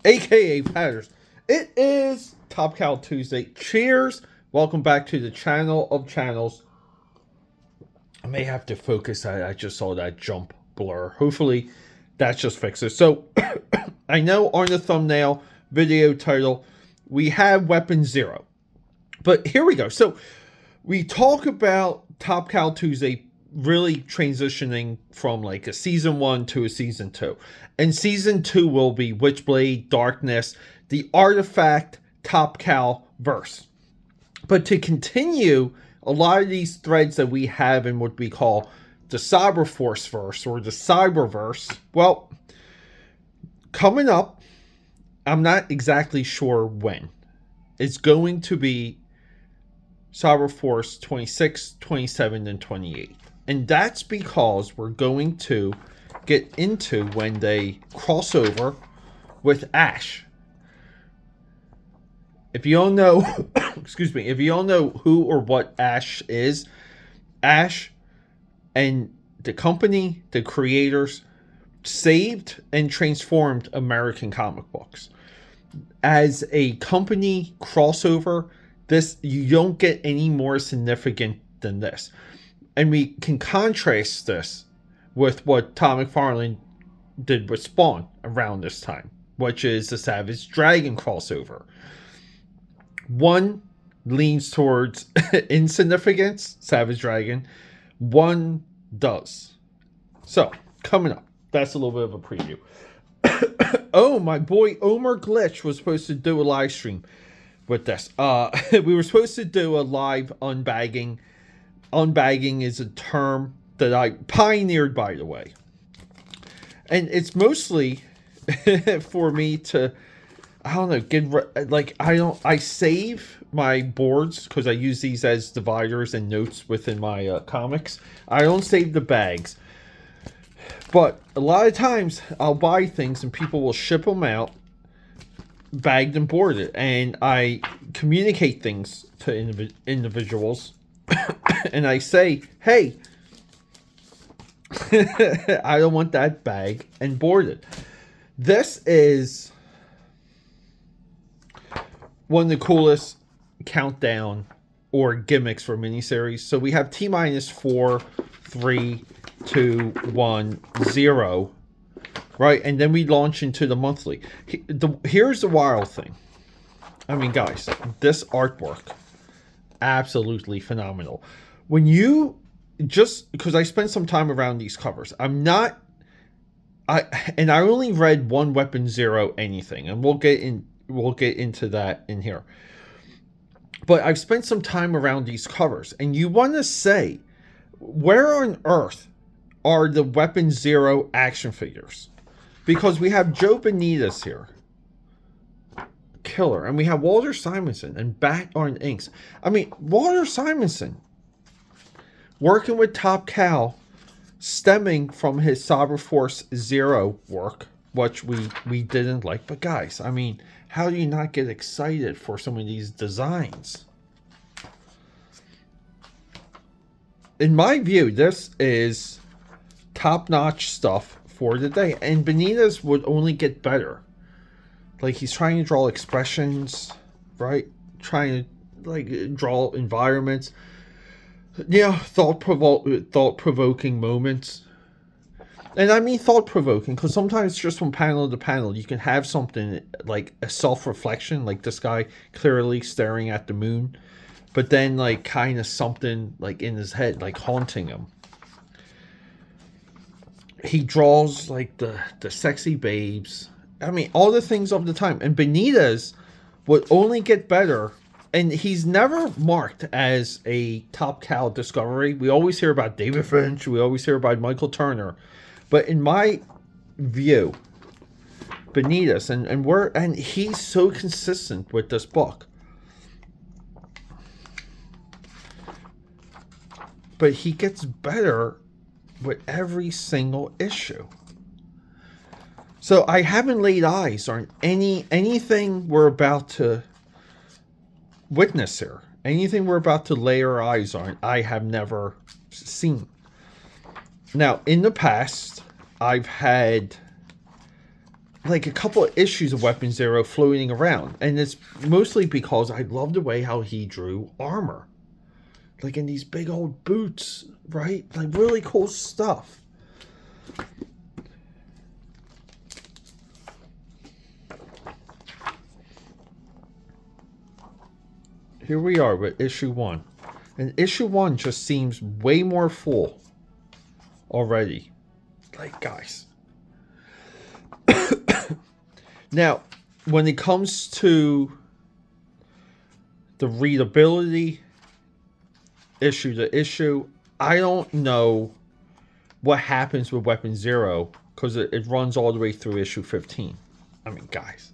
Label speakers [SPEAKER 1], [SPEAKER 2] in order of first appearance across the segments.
[SPEAKER 1] aka Patters. It is Top Cow Tuesday. Cheers. Welcome back to the channel of channels. I may have to focus. I just saw that jump blur. Hopefully that just fixes. So I know on the thumbnail, video title, we have Weapon Zero. But here we go. So we talk about Top Cow Tuesday really transitioning from like a season 1 to a season 2. And season 2 will be Witchblade, Darkness, the Artifact, Top Cow verse. But to continue a lot of these threads that we have in what we call the Cyberforce verse or the Cyberverse, well, coming up, I'm not exactly sure when. It's going to be Cyberforce 26, 27, and 28. And that's because we're going to get into when they cross over with Ash. If you all know, excuse me, if you all know who or what Ash is, Ash and the company, the creators, saved and transformed American comic books. As a company crossover, this you don't get any more significant than this. And we can contrast this with what Todd McFarlane did with Spawn around this time, which is the Savage Dragon crossover. One leans towards insignificance, Savage Dragon. One does. So, coming up, that's a little bit of a preview. Oh, my boy Omer Glitch was supposed to do a live stream with this. We were supposed to do a live unbagging. Unbagging is a term that I pioneered, by the way. And it's mostly for me to, I don't know, I save my boards because I use these as dividers and notes within my comics. I don't save the bags. But a lot of times I'll buy things and people will ship them out, bagged and boarded. And I communicate things to individuals. And I say, hey, I don't want that bag and boarded. This is one of the coolest countdown or gimmicks for miniseries. So we have T-4, 3, 2, 1, 0. Right? And then we launch into the monthly. Here's the wild thing. I mean, guys, this artwork, absolutely phenomenal. When you just because I spent some time around these covers, I only read one Weapon Zero anything, and we'll get into that in here. But I've spent some time around these covers, and you want to say, where on earth are the Weapon Zero action figures? Because we have Joe Benitez here, killer, and we have Walter Simonson and Bat on Inks. I mean, Walter Simonson working with Top Cow, stemming from his Cyberforce Zero work, which we didn't like. But guys, I mean, how do you not get excited for some of these designs? In my view, this is top-notch stuff for the day. And Benitez would only get better. Like, he's trying to draw expressions, right? Trying to, like, draw environments. Yeah, thought-provoking moments. And I mean thought-provoking, because sometimes just from panel to panel, you can have something like a self-reflection, like this guy clearly staring at the moon, but then like kind of something like in his head, like haunting him. He draws like the sexy babes. I mean, all the things of the time. And Benitez would only get better. And he's never marked as a Top Cow discovery. We always hear about David Finch. We always hear about Michael Turner. But in my view, Benitez, and he's so consistent with this book. But he gets better with every single issue. So I haven't laid eyes on anything we're about to witness here. Anything we're about to lay our eyes on, I have never seen. Now, in the past, I've had like a couple of issues of Weapon Zero floating around, and it's mostly because I love the way how he drew armor, like in these big old boots, right? Like really cool stuff. Here we are with issue 1, and issue 1 just seems way more full already. Like, guys. Now, when it comes to the readability, issue to issue, I don't know what happens with Weapon Zero because it runs all the way through issue 15. I mean, guys,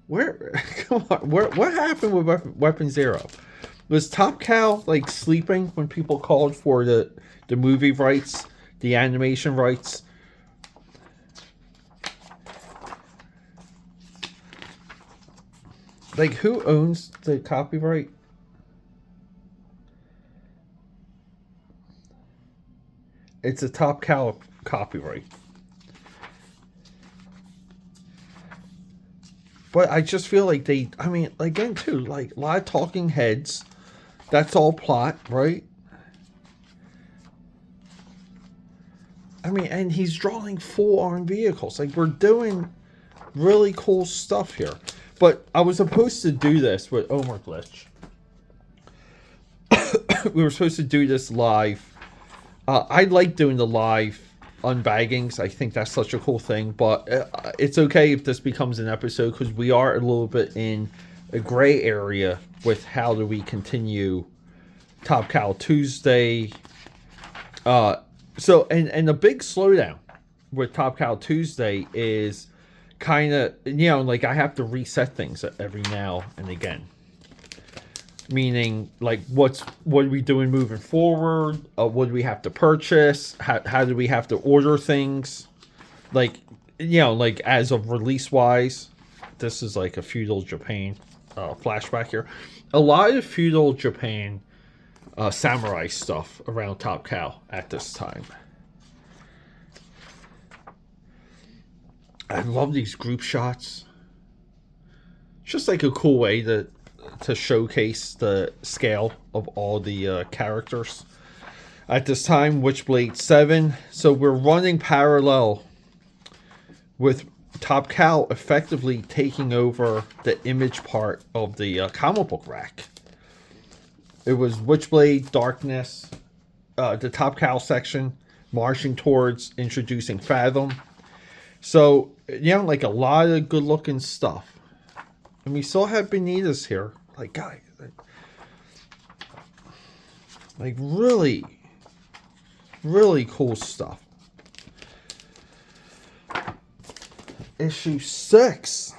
[SPEAKER 1] come on, what happened with Weapon Zero? Was Top Cow like sleeping when people called for the movie rights, the animation rights? Like, who owns the copyright? It's a Top Cow copyright. But I just feel like I mean, again, too, like, a lot of talking heads. That's all plot, right? I mean, and he's drawing full-on vehicles. Like, we're doing really cool stuff here. But I was supposed to do this with Omar Glitch. We were supposed to do this live. I like doing the live unbaggings. I think that's such a cool thing. But it's okay if this becomes an episode because we are a little bit in a gray area with how do we continue Top Cow Tuesday. So, and the big slowdown with Top Cow Tuesday is kind of, you know, like I have to reset things every now and again. Meaning, like, what are we doing moving forward? What do we have to purchase? How do we have to order things? Like, you know, like as of release wise, this is like a feudal Japan flashback here. A lot of feudal Japan samurai stuff around Top Cow at this time. I love these group shots. Just like a cool way to showcase the scale of all the characters. At this time, Witchblade 7. So we're running parallel with Top Cow effectively taking over the image part of the comic book rack. It was Witchblade, Darkness, the Top Cow section, marching towards introducing Fathom. So, you know, like a lot of good looking stuff. And we still have Benitez here. Like, guys, like really, really cool stuff. Issue 6.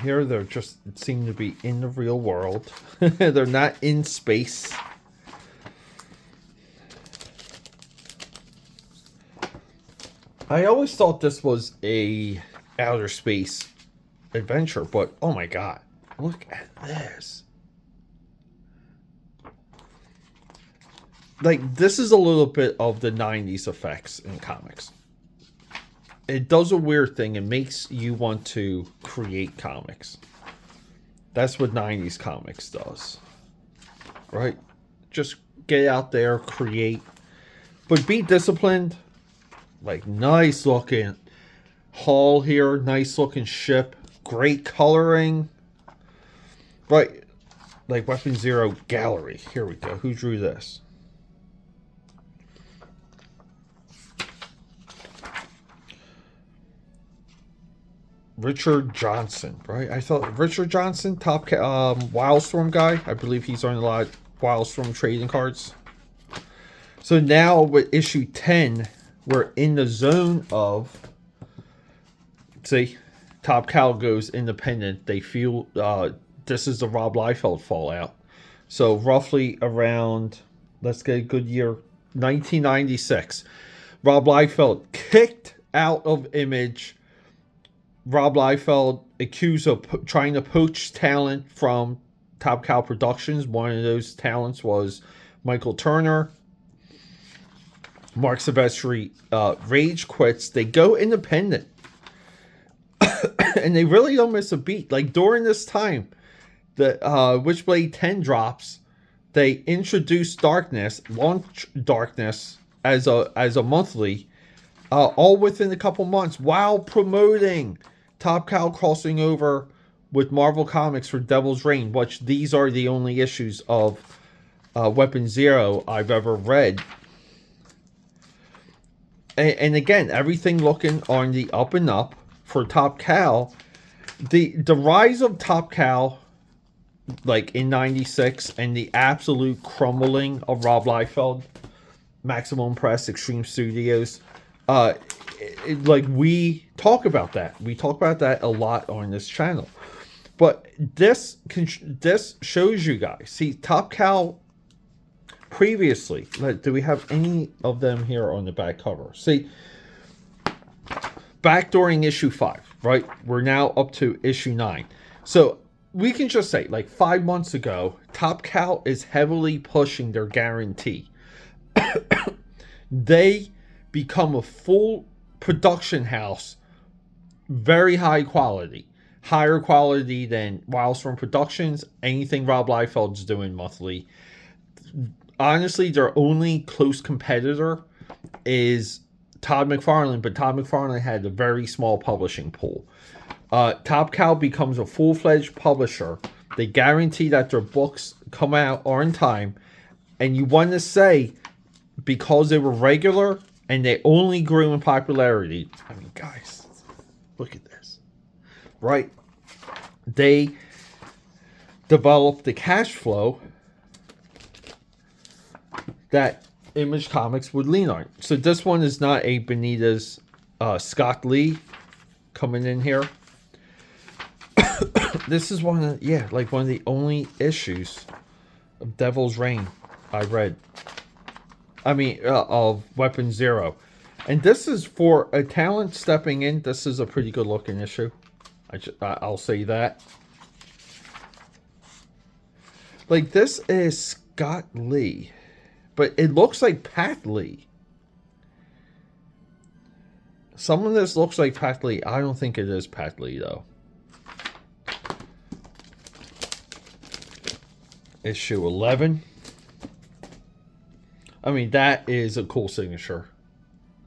[SPEAKER 1] Here they're just seem to be in the real world. They're not in space. I always thought this was a outer space adventure, but oh my god, look at this. Like, this is a little bit of the 90s effects in comics. It does a weird thing. It makes you want to create comics. That's what 90s comics does. Right? Just get out there, create. But be disciplined. Like, nice looking hull here. Nice looking ship. Great coloring. Right. Like Weapon Zero Gallery. Here we go. Who drew this? Richard Johnson, right? I thought Richard Johnson, top Wildstorm guy. I believe he's on a lot of Wildstorm trading cards. So now with issue 10, we're in the zone of, see, Top Cow goes independent. They feel this is the Rob Liefeld fallout. So roughly around, let's get a good year, 1996. Rob Liefeld kicked out of Image. Rob Liefeld accused of trying to poach talent from Top Cow Productions. One of those talents was Michael Turner. Mark Silvestri rage quits. They go independent. And they really don't miss a beat. Like during this time, the Witchblade 10 drops. They introduced Darkness, launch Darkness as a monthly, all within a couple months, while promoting Top Cow crossing over with Marvel Comics for Devil's Reign, which these are the only issues of Weapon Zero I've ever read. And again, everything looking on the up and up for Top Cow. The rise of Top Cow, like in '96, and the absolute crumbling of Rob Liefeld, Maximum Press, Extreme Studios. Like we talk about that. We talk about that a lot on this channel. But this shows you guys. See, Top Cow previously. Do we have any of them here on the back cover? See, back during issue 5, right? We're now up to issue 9. So we can just say, like 5 months ago, Top Cow is heavily pushing their guarantee. They become a full production house, very high quality. Higher quality than Wildstorm Productions, anything Rob Liefeld's doing monthly. Honestly, their only close competitor is Todd McFarlane, but Todd McFarlane had a very small publishing pool. Top Cow becomes a full-fledged publisher. They guarantee that their books come out on time. And you want to say, because they were regular and they only grew in popularity. I mean, guys, look at this. Right? They developed the cash flow that Image Comics would lean on. So this one is not a Benitez Scott Lee coming in here. This is one of the only issues of Devil's Reign I read. I mean, of Weapon Zero. And this is for a talent stepping in. This is a pretty good looking issue. I'll say that. Like, this is Scott Lee. But it looks like Pat Lee. Some of this looks like Pat Lee. I don't think it is Pat Lee, though. Issue 11. I mean, that is a cool signature.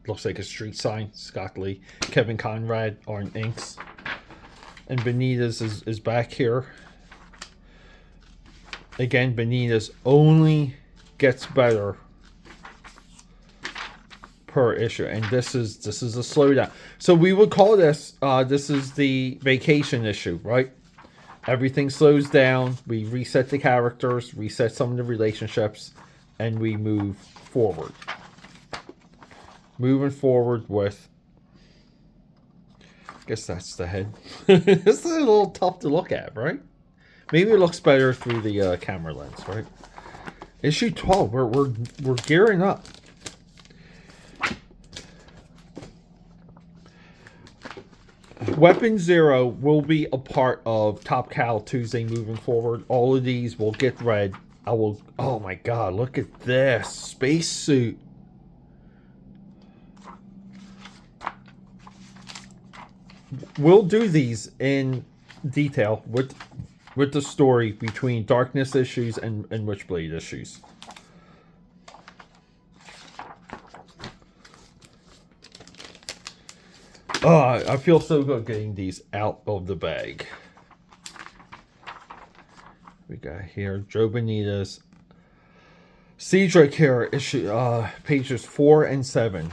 [SPEAKER 1] Looks like a street sign. Scott Lee. Kevin Conrad on inks. And Benitez is back here. Again, Benitez only gets better per issue. And this is a slowdown. So we would call this, this is the vacation issue, right? Everything slows down. We reset the characters, reset some of the relationships, and we move forward. Moving forward with, I guess that's the head. It's a little tough to look at, right? Maybe it looks better through the camera lens, right? Issue 12, we're gearing up. Weapon Zero will be a part of Top Cow Tuesday moving forward. All of these will get read. Oh my god, look at this spacesuit. We'll do these in detail with the story between Darkness issues and Witchblade issues. Oh, I feel so good getting these out of the bag. We got here Joe Benitez. Cedric here, issue pages 4 and 7.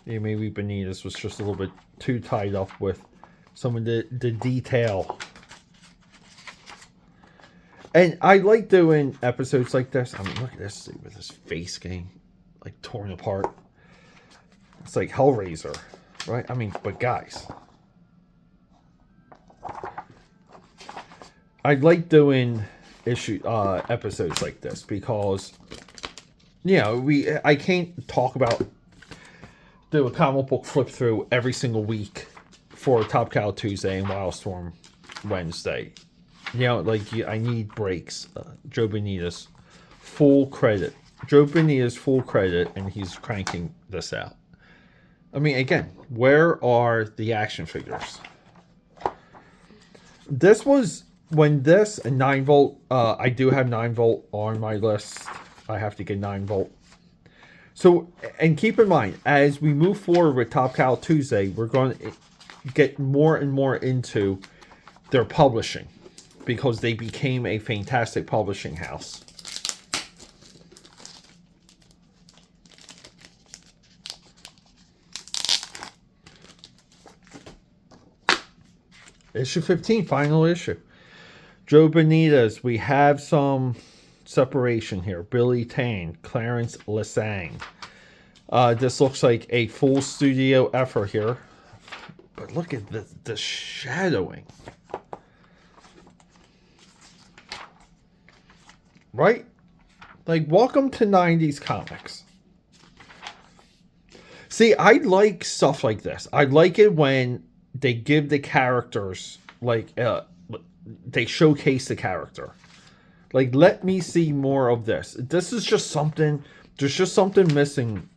[SPEAKER 1] Yeah, maybe Benitez was just a little bit too tied up with some of the detail. And I like doing episodes like this. I mean, look at this dude with his face getting like torn apart. It's like Hellraiser, right? I mean, but guys, I like doing episodes like this because, you know, I can't talk about do a comic book flip through every single week for Top Cow Tuesday and Wildstorm Wednesday. You know, like, I need breaks. Joe Benitez, full credit. Joe Benitez, full credit, and he's cranking this out. I mean, again, where are the action figures? This was when this and 9-volt. I do have 9-volt on my list. I have to get 9-volt. So, and keep in mind, as we move forward with Top Cow Tuesday, we're going to get more and more into their publishing, because they became a fantastic publishing house. Issue 15, final issue. Joe Benitez, we have some separation here. Billy Tane, Clarence Lesang. This looks like a full studio effort here. But look at the shadowing. Right? Like, welcome to 90s comics. See, I like stuff like this. I like it when they give the characters, like, they showcase the character. Like, let me see more of this. This is just something, there's just something missing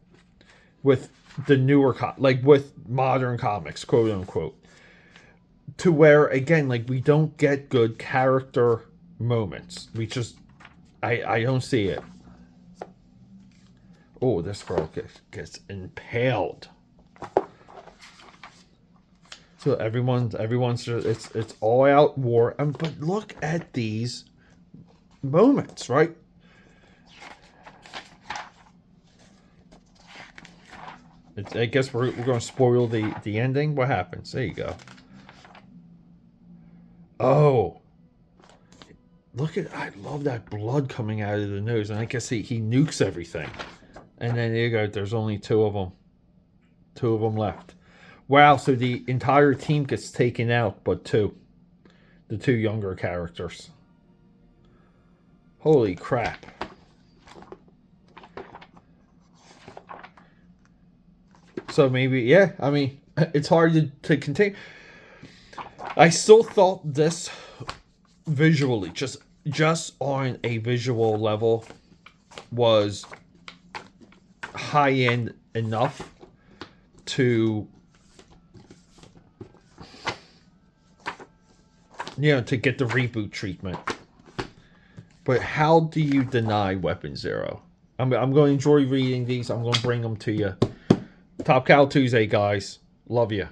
[SPEAKER 1] with the newer, like, with modern comics, quote unquote. To where, again, like, we don't get good character moments. We just, I don't see it. Oh, this girl gets impaled. So everyone's just, it's all out war. But look at these moments, right? I guess we're going to spoil the ending. What happens? There you go. Oh. Look at, I love that blood coming out of the nose. And I guess he nukes everything. And then there you go. There's only two of them. Two of them left. Wow, so the entire team gets taken out, but two. The two younger characters. Holy crap. So maybe, yeah, I mean, it's hard to contain. I still thought this visually, just on a visual level, was high-end enough to, you know, to get the reboot treatment. But how do you deny Weapon Zero? I'm going to enjoy reading these. I'm going to bring them to you. Top Cow Tuesday, guys. Love you.